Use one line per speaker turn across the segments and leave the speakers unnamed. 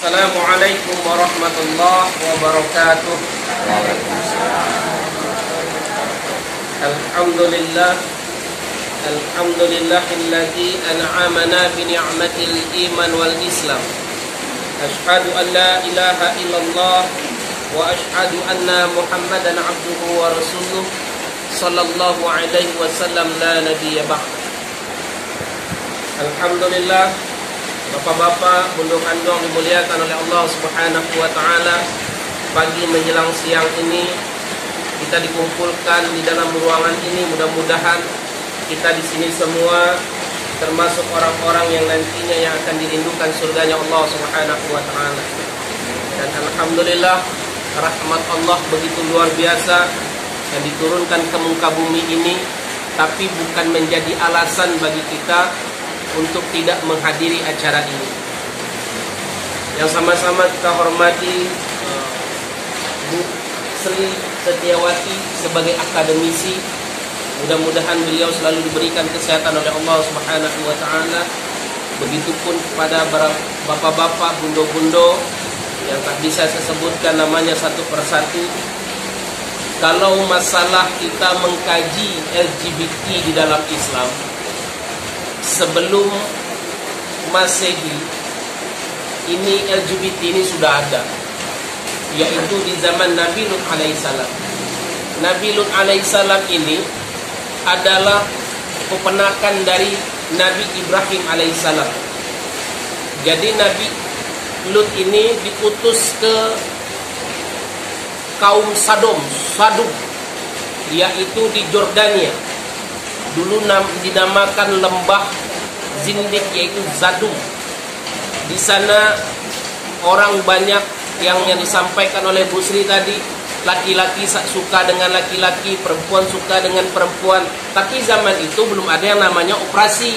Assalamualaikum warahmatullahi wabarakatuh. Alhamdulillahilladzi an'amana bi ni'matil iman wal islam. Asyhadu an la ilaha illallah wa asyhadu anna Muhammadan abduhu wa rasuluh sallallahu alaihi wasallam la nabiyya ba'd. Alhamdulillah, Bapak-bapak, bunduk andong dimuliakan oleh Allah Subhanahu wa taala. Pagi menjelang siang ini kita dikumpulkan di dalam ruangan ini. Mudah-mudahan kita di sini semua termasuk orang-orang yang nantinya yang akan dirindukan surganya Allah Subhanahu wa taala. Dan alhamdulillah, rahmat Allah begitu luar biasa yang diturunkan ke muka bumi ini, tapi bukan menjadi alasan bagi kita untuk tidak menghadiri acara ini. Yang sama-sama kita hormati Bu Sri Setiawati sebagai akademisi. Mudah-mudahan beliau selalu diberikan kesehatan oleh Allah Subhanahu wa taala. Begitupun kepada bapak-bapak, bundo-bundo yang tak bisa saya sebutkan namanya satu persatu. Kalau masalah kita mengkaji LGBT di dalam Islam, sebelum Masehi ini LGBT ini sudah ada, yaitu di zaman Nabi Lut alaihissalam. Nabi Lut alaihissalam ini adalah keponakan dari Nabi Ibrahim alaihissalam. Jadi Nabi Lut ini diutus ke kaum Sadum, yaitu di Jordania. Dulu dinamakan lembah Zindik, yaitu Zadum. Di sana orang banyak yang disampaikan oleh Bu Sri tadi, laki-laki suka dengan laki-laki, perempuan suka dengan perempuan. Tapi zaman itu belum ada yang namanya operasi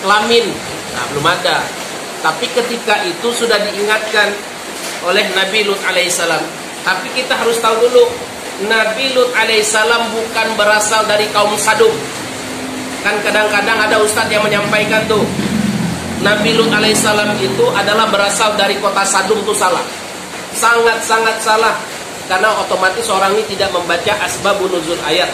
kelamin. Nah, belum ada. Tapi ketika itu sudah diingatkan oleh Nabi Lut alaihissalam. Tapi kita harus tahu dulu, Nabi Lut alaihissalam bukan berasal dari kaum Sadum. Kan kadang-kadang ada ustadz yang menyampaikan tuh, Nabi Lut alaihissalam itu adalah berasal dari kota Sadum. Itu salah. Sangat-sangat salah. Karena otomatis orang ini tidak membaca asbabun nuzul ayat,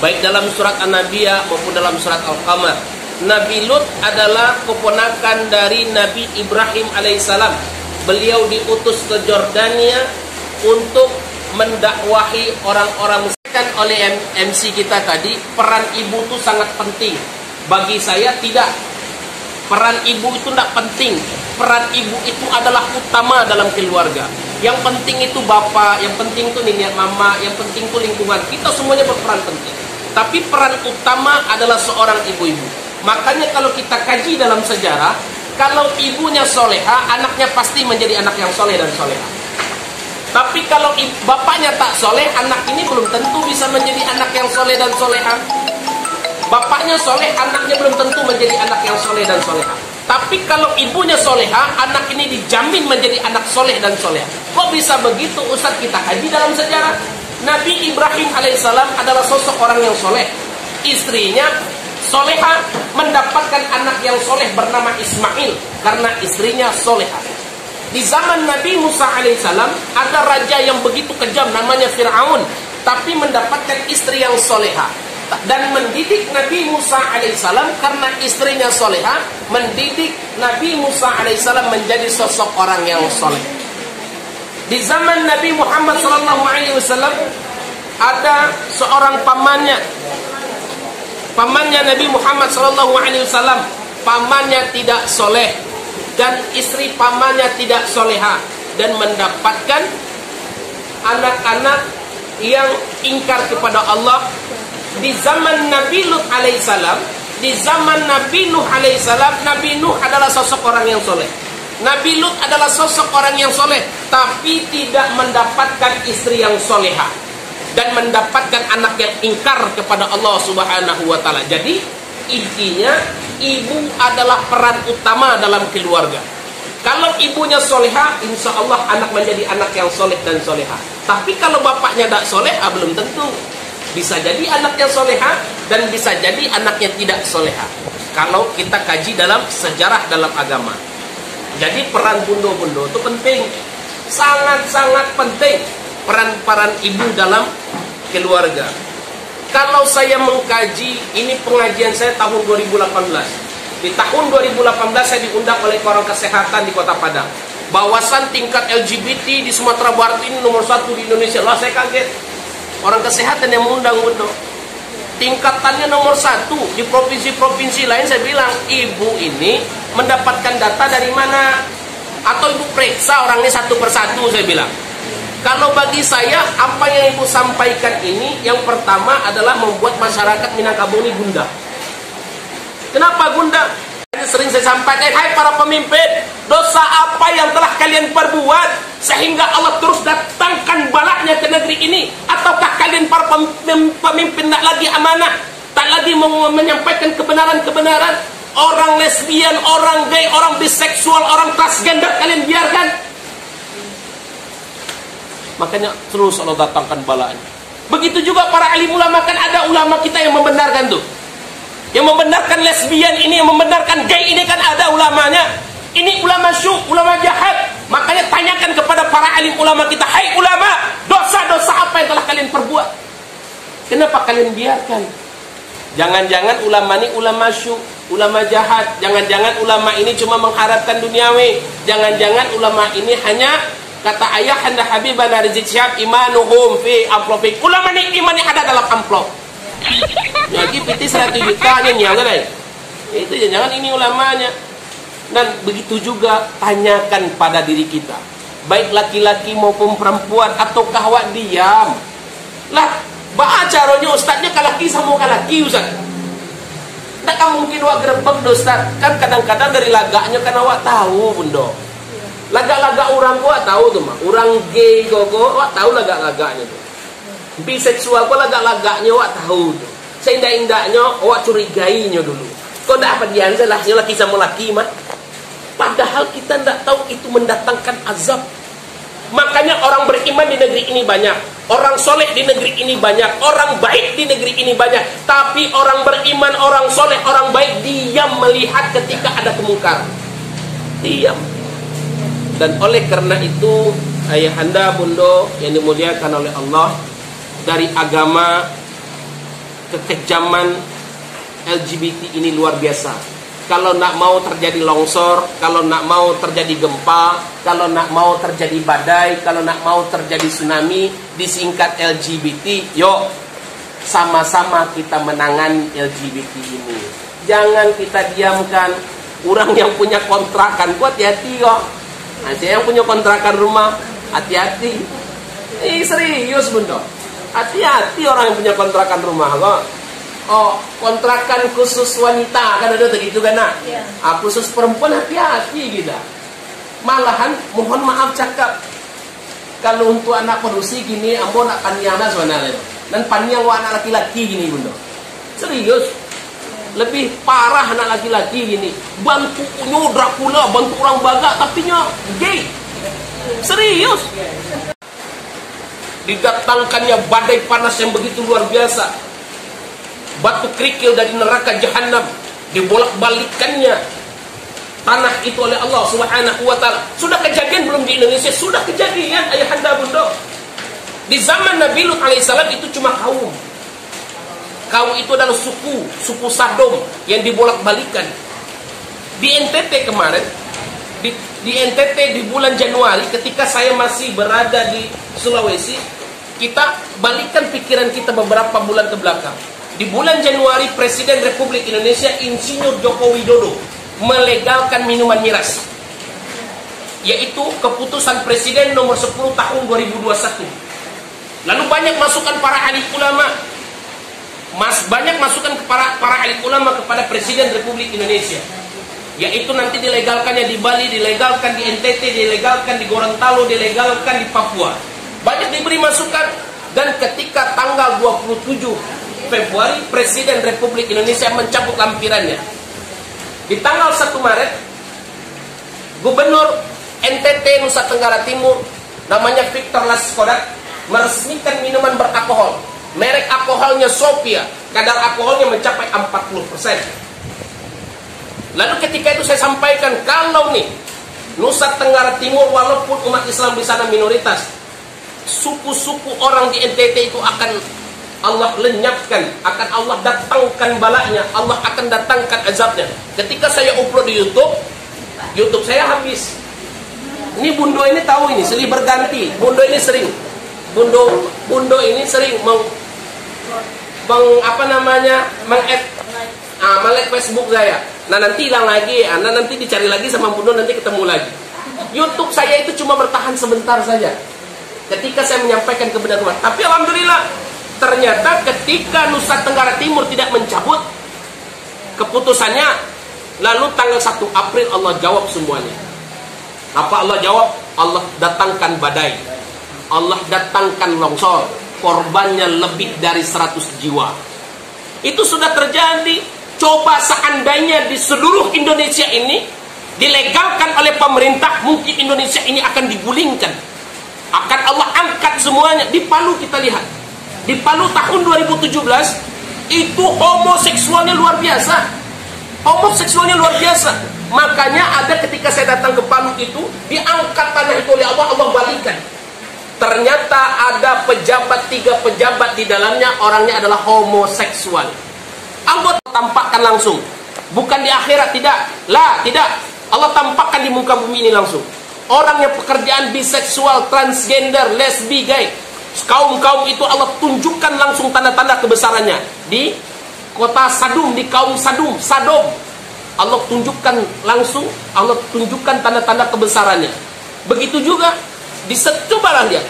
baik dalam surat An-Nabiyah maupun dalam surat Al-Qamar. Nabi Lut adalah keponakan dari Nabi Ibrahim alaihissalam. Beliau diutus ke Jordania untuk mendakwahi orang-orang. Oleh MC kita tadi, peran ibu itu sangat penting. Bagi saya tidak. Peran ibu itu tidak penting. Peran ibu itu adalah utama dalam keluarga. Yang penting itu bapak, yang penting itu nenek mama, yang penting itu lingkungan. Kita semuanya berperan penting. Tapi peran utama adalah seorang ibu-ibu. Makanya kalau kita kaji dalam sejarah, kalau ibunya soleha, anaknya pasti menjadi anak yang soleh dan soleha. Tapi kalau bapaknya tak soleh, anak ini belum tentu bisa menjadi anak yang soleh dan soleha. Bapaknya soleh, anaknya belum tentu menjadi anak yang soleh dan soleha. Tapi kalau ibunya soleha, anak ini dijamin menjadi anak soleh dan soleha. Kok bisa begitu, Ustaz? Kita kaji dalam sejarah. Nabi Ibrahim alaihissalam adalah sosok orang yang soleh. Istrinya soleha, mendapatkan anak yang soleh bernama Ismail karena istrinya soleha. Di zaman Nabi Musa alaihissalam ada raja yang begitu kejam namanya Fir'aun, tapi mendapatkan istri yang soleha dan mendidik Nabi Musa alaihissalam karena istrinya soleha, mendidik Nabi Musa alaihissalam menjadi sosok orang yang soleh. Di zaman Nabi Muhammad SAW ada seorang pamannya Nabi Muhammad SAW, pamannya tidak soleh dan istri pamannya tidak soleha, dan mendapatkan anak-anak yang ingkar kepada Allah. Di zaman Nabi Lut alaihissalam, di zaman Nabi Nuh alaihissalam, Nabi Nuh adalah sosok orang yang soleh. Nabi Lut adalah sosok orang yang soleh, tapi tidak mendapatkan istri yang soleha dan mendapatkan anak yang ingkar kepada Allah Subhanahu wa taala. Jadi intinya, ibu adalah peran utama dalam keluarga. Kalau ibunya soleha, insya Allah anak menjadi anak yang soleh dan soleha. Tapi kalau bapaknya tidak soleh, belum tentu. Bisa jadi anaknya soleha dan bisa jadi anaknya tidak soleha. Kalau kita kaji dalam sejarah dalam agama. Jadi peran bundo-bundo itu penting, sangat-sangat penting peran ibu dalam keluarga. Kalau saya mengkaji, ini pengajian saya tahun 2018. Di tahun 2018 saya diundang oleh orang kesehatan di Kota Padang. Bahwasan tingkat LGBT di Sumatera Barat ini nomor 1 di Indonesia. Lah saya kaget. Orang kesehatan yang mengundang bundo. Tingkatannya nomor 1 di provinsi-provinsi lain. Saya bilang, ibu ini mendapatkan data dari mana? Atau ibu periksa orangnya satu persatu, saya bilang. Kalau bagi saya, apa yang ibu sampaikan ini, yang pertama adalah membuat masyarakat Minangkabau ini gundah. Kenapa gundah? Sering saya sampaikan, hai para pemimpin, dosa apa yang telah kalian perbuat sehingga Allah terus datangkan balaknya ke negeri ini? Ataukah kalian para pemimpin tak lagi amanah, tak lagi menyampaikan kebenaran-kebenaran? Orang lesbian, orang gay, orang biseksual, orang transgender kalian biarkan? Makanya terus Allah datangkan balanya. Begitu juga para alim ulama, kan ada ulama kita yang membenarkan tuh. Yang membenarkan lesbian ini, yang membenarkan gay ini, kan ada ulamanya. Ini ulama syuk, ulama jahat. Makanya tanyakan kepada para alim ulama kita, hai ulama, dosa-dosa apa yang telah kalian perbuat? Kenapa kalian biarkan? Jangan-jangan ulama ini ulama syuk, ulama jahat. Jangan-jangan ulama ini cuma mengharapkan duniawi. Jangan-jangan ulama ini hanya, kata ayah anda Habibana Rizik Syihab, imanuhum fi amplopik. Ulama ini imannya ada dalam amplop. Lagi PT 100 juta nya kan? Itu jangan ini ulamanya. Dan begitu juga tanyakan pada diri kita, baik laki-laki maupun perempuan, ataukah awak diam? Lah, baca caranya ustaznya kalaki sama kalaki ustaz. Tak mungkin awak gerebek do ustaz. Kan kadang-kadang dari lagaknya kan awak tahu bundo. Lagak-lagak orang awak tahu tuh mah. Orang gay gogo awak tahu lagak-lagaknya tuh. Biseksual kok lagak-lagaknya awak tahu tuh. Seindah-indahnya awak curigainya dulu. Kok ndak apa dia laki laki sama laki mah. Padahal kita ndak tahu itu mendatangkan azab. Makanya orang beriman di negeri ini banyak, orang soleh di negeri ini banyak, orang baik di negeri ini banyak. Tapi orang beriman, orang soleh, orang baik diam melihat ketika ada kemungkaran. Diam. Dan oleh karena itu, ayahanda bundo yang dimuliakan oleh Allah, dari agama kekejaman LGBT ini luar biasa. Kalau nak mau terjadi longsor, kalau nak mau terjadi gempa, kalau nak mau terjadi badai, kalau nak mau terjadi tsunami, disingkat LGBT, yuk sama-sama kita menangani LGBT ini. Jangan kita diamkan. Orang yang punya kontrakan, hati-hati kok. Nah, saya yang punya kontrakan rumah, hati-hati. Serius bunda, hati-hati orang yang punya kontrakan rumah kok. Oh, kontrakan khusus wanita kan ada begitu kan nak? Yeah. Khusus perempuan hati-hati gitu. Malahan mohon maaf cakap, kalau untuk anak produksi gini, ambo nak paniana sebenarnya. Dan paniang anak laki-laki gini bunda. Serius. Lebih parah anak laki-laki gini. Bantu Dracula, bantu orang baga, tapi nya gay. Serius. Didatangkannya badai panas yang begitu luar biasa. Batu kerikil dari neraka jahanam dibolak-balikannya tanah itu oleh Allah Subhanahu wa taala. Sudah kejadian belum di Indonesia? Sudah kejadian ayahanda bunda. Di zaman Nabi Lut alaihissalam itu cuma kaum. Kaum itu adalah suku Sadom yang dibolak-balikan. Di NTT kemarin, di NTT di bulan Januari ketika saya masih berada di Sulawesi, kita balikan pikiran kita beberapa bulan ke belakang. Di bulan Januari, Presiden Republik Indonesia Insinyur Joko Widodo melegalkan minuman miras. Yaitu keputusan Presiden nomor 10 tahun 2021. Lalu banyak masukan para ahli ulama. Banyak masukan para ahli ulama kepada Presiden Republik Indonesia. Yaitu nanti dilegalkannya di Bali, dilegalkan di NTT, dilegalkan di Gorontalo, dilegalkan di Papua. Banyak diberi masukan. Dan ketika tanggal 27 Februari, Presiden Republik Indonesia mencabut lampirannya. Di tanggal 1 Maret, Gubernur NTT Nusa Tenggara Timur, namanya Victor Laskodat, meresmikan minuman beralkohol. Merek alkoholnya Sophia, kadar alkoholnya mencapai 40%. Lalu ketika itu saya sampaikan, kalau nih Nusa Tenggara Timur walaupun umat Islam di sana minoritas, suku-suku orang di NTT itu akan Allah lenyapkan, akan Allah datangkan balanya, Allah akan datangkan azabnya. Ketika saya upload di YouTube saya habis. Ini Bundo ini tahu ini, silih berganti. Bundo ini sering, Bundo ini sering melek Facebook saya. Nah nanti hilang lagi, nanti dicari lagi sama Bundo, nanti ketemu lagi. YouTube saya itu cuma bertahan sebentar saja ketika saya menyampaikan kebenaran. Tapi alhamdulillah, ternyata ketika Nusa Tenggara Timur tidak mencabut keputusannya, lalu tanggal 1 April Allah jawab semuanya. Apa Allah jawab? Allah datangkan badai, Allah datangkan longsor, korbannya lebih dari 100 jiwa. Itu sudah terjadi. Coba seandainya di seluruh Indonesia ini dilegalkan oleh pemerintah, mungkin Indonesia ini akan digulingkan, akan Allah angkat semuanya. Di Palu kita lihat, di Palu tahun 2017 itu homoseksualnya luar biasa. Homoseksualnya luar biasa. Makanya ada ketika saya datang ke Palu itu, diangkat tanah itu oleh Allah, Allah balikan. Ternyata ada pejabat, 3 pejabat di dalamnya, orangnya adalah homoseksual. Allah tampakkan langsung, bukan di akhirat, tidak. Tidak. Allah tampakkan di muka bumi ini langsung. Orang yang pekerjaan biseksual, transgender, lesbi, gay, kaum-kaum itu Allah tunjukkan langsung tanda-tanda kebesarannya. Di kota Sadum, di kaum Sadum, Allah tunjukkan langsung, Allah tunjukkan tanda-tanda kebesarannya. Begitu juga cobalah lihat.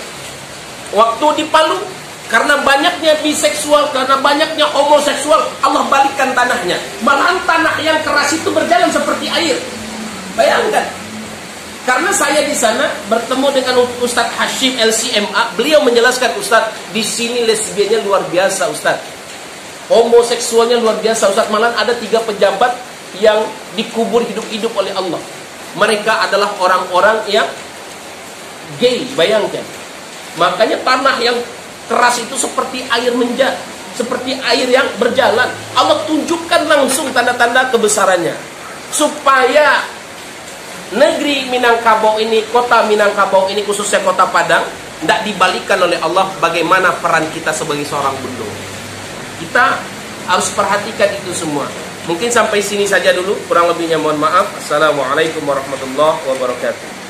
Waktu di Palu, karena banyaknya biseksual, karena banyaknya homoseksual, Allah balikkan tanahnya. Malahan tanah yang keras itu berjalan seperti air. Bayangkan. Karena saya di sana bertemu dengan Ustadz Hashim LCMA, beliau menjelaskan, Ustadz, di sini lesbiannya luar biasa, Ustadz. Homoseksualnya luar biasa, Ustadz. Malahan ada 3 pejabat yang dikubur hidup-hidup oleh Allah. Mereka adalah orang-orang yang gay, bayangkan. Makanya tanah yang keras itu seperti air menjat, seperti air yang berjalan. Allah tunjukkan langsung tanda-tanda kebesarannya, supaya negeri Minangkabau ini, kota Minangkabau ini, khususnya kota Padang, tidak dibalikan oleh Allah. Bagaimana peran kita sebagai seorang Bundo? Kita harus perhatikan itu semua. Mungkin sampai sini saja dulu, kurang lebihnya mohon maaf. Assalamualaikum warahmatullahi wabarakatuh.